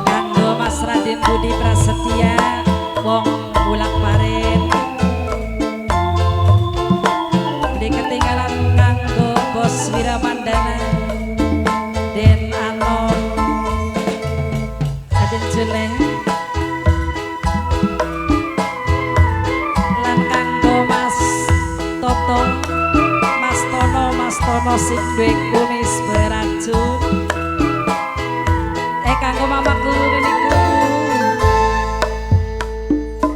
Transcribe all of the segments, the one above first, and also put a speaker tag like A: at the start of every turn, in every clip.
A: Kanggo Mas Raden Budi Prasetya wong Bulak Paren. Beli ketinggalan kanggo Bos Wiramandana Den Anom Aden Jeleh lan kanggo Mas Toto Mas Tono sing duwe kumis beracun. Kanggo mamaku niku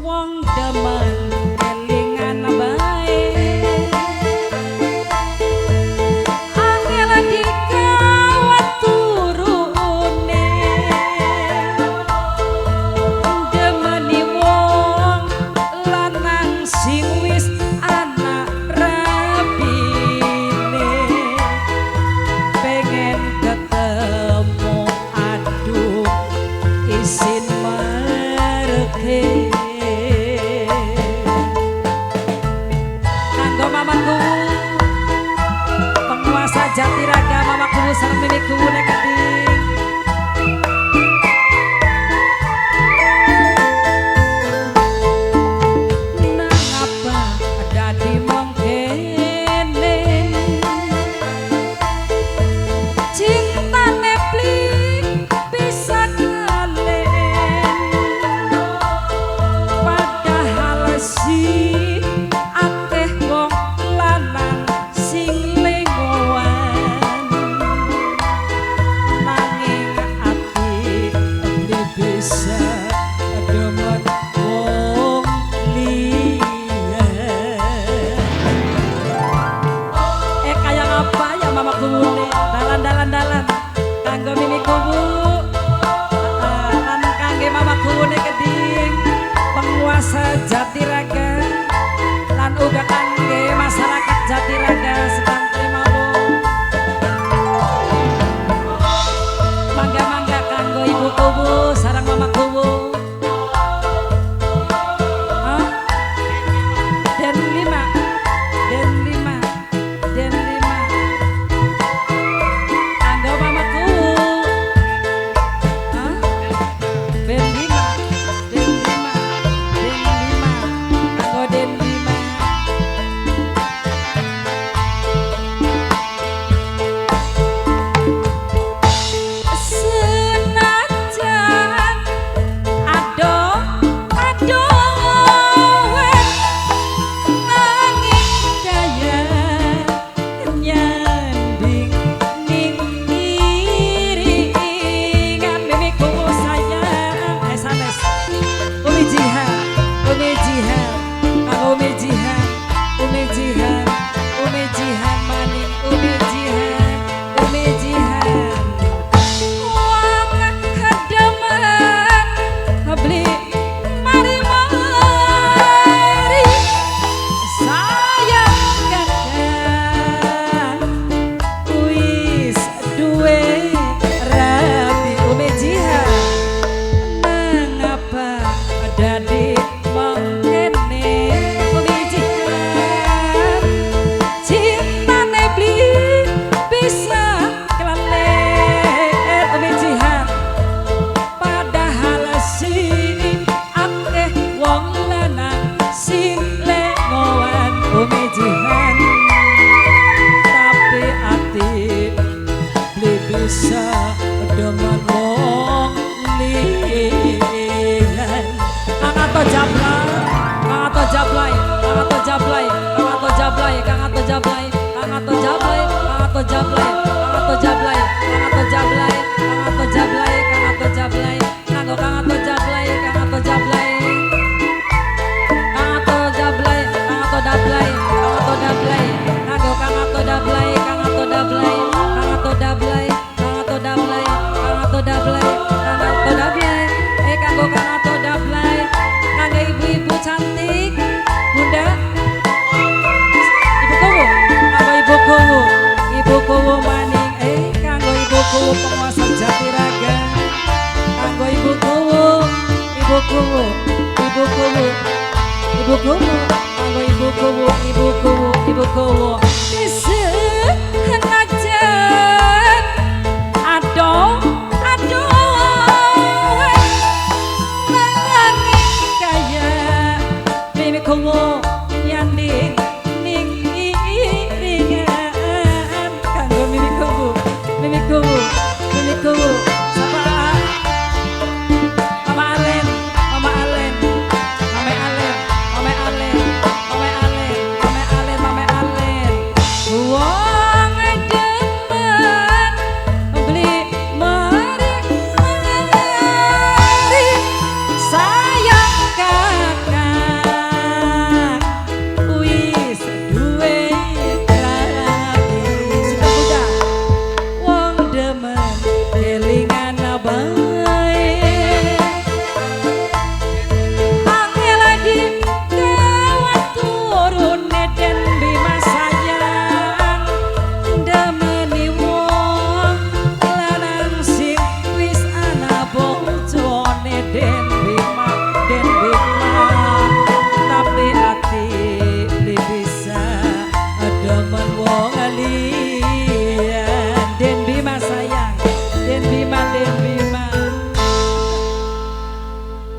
A: wong demen kelingan bae angel dikawat turune demeni wong lanang sing wis anak rabine pengen ketemu isin mareke kanggo mamaku penguasa Jatiraga mamaku sareng mimiku nek keding nang apa dadi mong kene cintane pling bisa akeh wong lanang sing lengowan nanging ati bisa demen wong liya. Kaya apa ya mamaku dalan kanggo mimiku bu lan kangge mamaku keding penguasa Jatiraga lan uga kangge masyarakat Jatiraga sedang terima mangga kanggo ibu kubu sarang mama kubu Den lima kanggo mama kubu Ben lima kanggo Den lima senajan adoh nanging daya nyanding ning iringan mimiku sayang sanes Umi Jihan kanggo Umi Jihan maning Umi Jihan wong kedemen beli mari sayang kakak wis duwe rabi Umi Jihan mengapa dadi mengene Umi Jihan cintane beli bisa kelalet Umi Jihan padahal sing akeh wong lanang sing lengowan Umi Jihan tapi ati beli bisa demen wong liyan Kang Ato Jablay kanggo Kang Ato Jablay kanggo ibu-ibu cantik Bunda Ibu Kowo maning kanggo Ibu Kowo penguasa Jatiraga kanggo Ibu Kowo Ibu Kowo